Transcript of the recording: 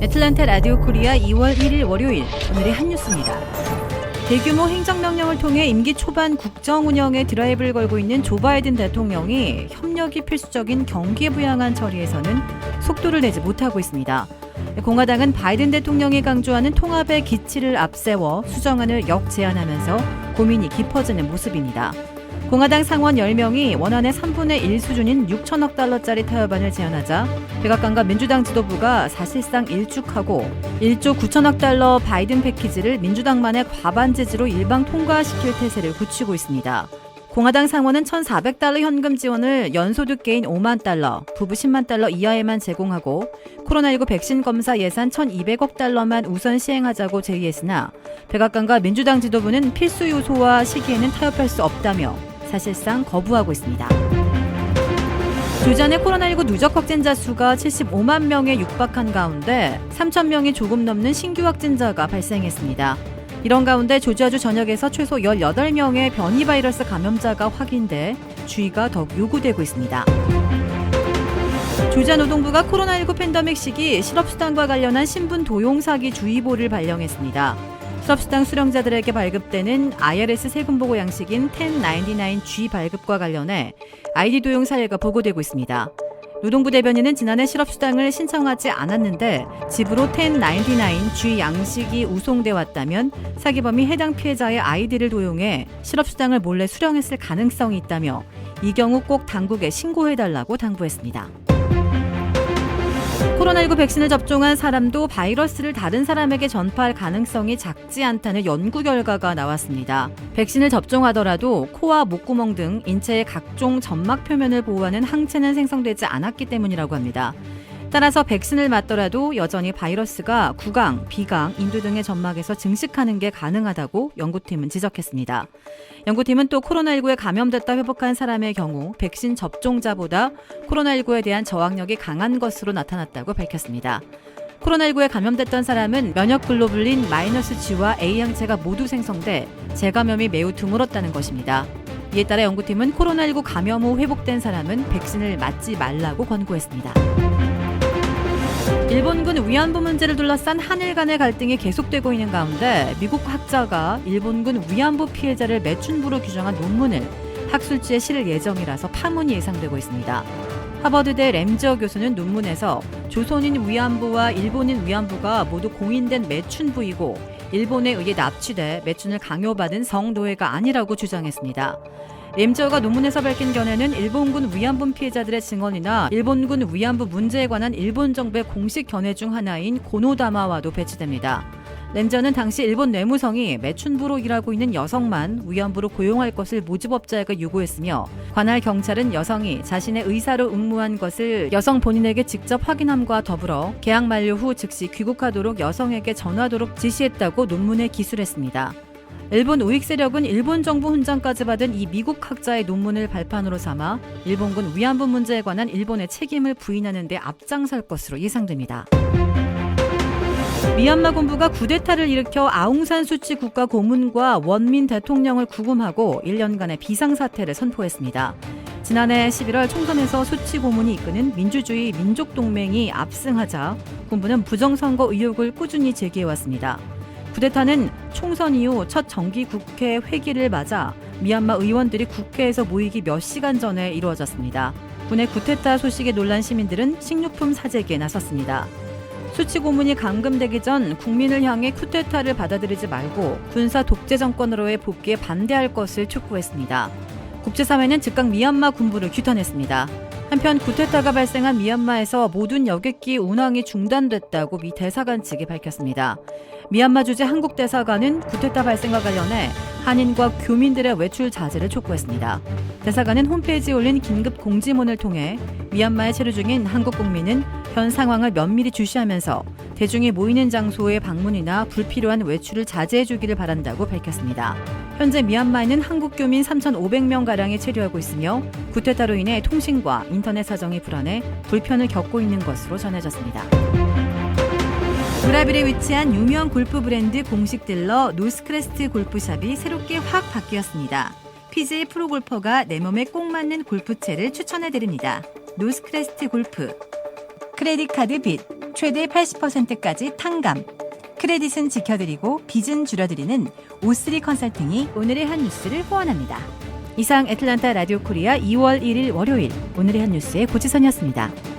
애틀랜타 라디오 코리아 2월 1일 월요일, 오늘의 한 뉴스입니다. 대규모 행정명령을 통해 임기 초반 국정 운영에 드라이브를 걸고 있는 조 바이든 대통령이 협력이 필수적인 경기에 부양한 처리에서는 속도를 내지 못하고 있습니다. 공화당은 바이든 대통령이 강조하는 통합의 기치를 앞세워 수정안을 역제안하면서 고민이 깊어지는 모습입니다. 공화당 상원 10명이 원안의 3분의 1 수준인 6천억 달러짜리 타협안을 제안하자 백악관과 민주당 지도부가 사실상 일축하고 1조 9천억 달러 바이든 패키지를 민주당만의 과반 지지로 일방 통과시킬 태세를 굳히고 있습니다. 공화당 상원은 1,400달러 현금 지원을 연소득 개인 5만 달러, 부부 10만 달러 이하에만 제공하고 코로나19 백신 검사 예산 1,200억 달러만 우선 시행하자고 제의했으나 백악관과 민주당 지도부는 필수 요소와 시기에는 타협할 수 없다며 사실상 거부하고 있습니다. 조지아의 코로나19 누적 확진자 수가 75만 명에 육박한 가운데 3천 명이 조금 넘는 신규 확진자가 발생했습니다. 이런 가운데 조지아주 전역에서 최소 18명의 변이 바이러스 감염자가 확인돼 주의가 더욱 요구되고 있습니다. 조지아 노동부가 코로나19 팬데믹 시기 실업수당과 관련한 신분 도용 사기 주의보를 발령했습니다. 실업수당 수령자들에게 발급되는 IRS 세금보고 양식인 1099G 발급과 관련해 아이디 도용 사례가 보고되고 있습니다. 노동부 대변인은 지난해 실업수당을 신청하지 않았는데 집으로 1099G 양식이 우송돼 왔다면 사기범이 해당 피해자의 아이디를 도용해 실업수당을 몰래 수령했을 가능성이 있다며 이 경우 꼭 당국에 신고해달라고 당부했습니다. 코로나19 백신을 접종한 사람도 바이러스를 다른 사람에게 전파할 가능성이 작지 않다는 연구 결과가 나왔습니다. 백신을 접종하더라도 코와 목구멍 등 인체의 각종 점막 표면을 보호하는 항체는 생성되지 않았기 때문이라고 합니다. 따라서 백신을 맞더라도 여전히 바이러스가 구강, 비강, 인두 등의 점막에서 증식하는 게 가능하다고 연구팀은 지적했습니다. 연구팀은 또 코로나19에 감염됐다 회복한 사람의 경우 백신 접종자보다 코로나19에 대한 저항력이 강한 것으로 나타났다고 밝혔습니다. 코로나19에 감염됐던 사람은 면역 글로불린 -G와 A 항체가 모두 생성돼 재감염이 매우 드물었다는 것입니다. 이에 따라 연구팀은 코로나19 감염 후 회복된 사람은 백신을 맞지 말라고 권고했습니다. 일본군 위안부 문제를 둘러싼 한일 간의 갈등이 계속되고 있는 가운데 미국 학자가 일본군 위안부 피해자를 매춘부로 규정한 논문을 학술지에 실을 예정이라서 파문이 예상되고 있습니다. 하버드대 램저 교수는 논문에서 조선인 위안부와 일본인 위안부가 모두 공인된 매춘부이고 일본에 의해 납치돼 매춘을 강요받은 성노예가 아니라고 주장했습니다. 램저가 논문에서 밝힌 견해는 일본군 위안부 피해자들의 증언이나 일본군 위안부 문제에 관한 일본 정부의 공식 견해 중 하나인 고노다마와도 배치됩니다. 램저는 당시 일본 내무성이 매춘부로 일하고 있는 여성만 위안부로 고용할 것을 모집업자에게 요구했으며 관할 경찰은 여성이 자신의 의사로 응모한 것을 여성 본인에게 직접 확인함과 더불어 계약 만료 후 즉시 귀국하도록 여성에게 전하도록 지시했다고 논문에 기술했습니다. 일본 우익 세력은 일본 정부 훈장까지 받은 이 미국 학자의 논문을 발판으로 삼아 일본군 위안부 문제에 관한 일본의 책임을 부인하는 데 앞장설 것으로 예상됩니다. 미얀마 군부가 쿠데타를 일으켜 아웅산 수치 국가 고문과 원민 대통령을 구금하고 1년간의 비상사태를 선포했습니다. 지난해 11월 총선에서 수치 고문이 이끄는 민주주의 민족동맹이 압승하자 군부는 부정선거 의혹을 꾸준히 제기해왔습니다. 쿠데타는 총선 이후 첫 정기 국회 회기를 맞아 미얀마 의원들이 국회에서 모이기 몇 시간 전에 이루어졌습니다. 군의 쿠데타 소식에 놀란 시민들은 식료품 사재기에 나섰습니다. 수치 고문이 감금되기 전 국민을 향해 쿠데타를 받아들이지 말고 군사 독재 정권으로의 복귀에 반대할 것을 촉구했습니다. 국제사회는 즉각 미얀마 군부를 규탄했습니다. 한편 쿠데타가 발생한 미얀마에서 모든 여객기 운항이 중단됐다고 미 대사관 측이 밝혔습니다. 미얀마 주재 한국 대사관은 쿠데타 발생과 관련해 한인과 교민들의 외출 자제를 촉구했습니다. 대사관은 홈페이지에 올린 긴급 공지문을 통해 미얀마에 체류 중인 한국 국민은 현 상황을 면밀히 주시하면서 대중이 모이는 장소의 방문이나 불필요한 외출을 자제해 주기를 바란다고 밝혔습니다. 현재 미얀마에는 한국 교민 3,500명가량이 체류하고 있으며 쿠데타로 인해 통신과 인터넷 사정이 불안해 불편을 겪고 있는 것으로 전해졌습니다. 브라질에 위치한 유명 골프 브랜드 공식 딜러 노스크레스트 골프샵이 새롭게 확 바뀌었습니다. PGA 프로골퍼가 내 몸에 꼭 맞는 골프채를 추천해드립니다. 노스크레스트 골프. 크레딧 카드 빚, 최대 80%까지 탕감. 크레딧은 지켜드리고 빚은 줄여드리는 O3 컨설팅이 오늘의 한 뉴스를 후원합니다. 이상 애틀란타 라디오 코리아 2월 1일 월요일 오늘의 한 뉴스의 고지선이었습니다.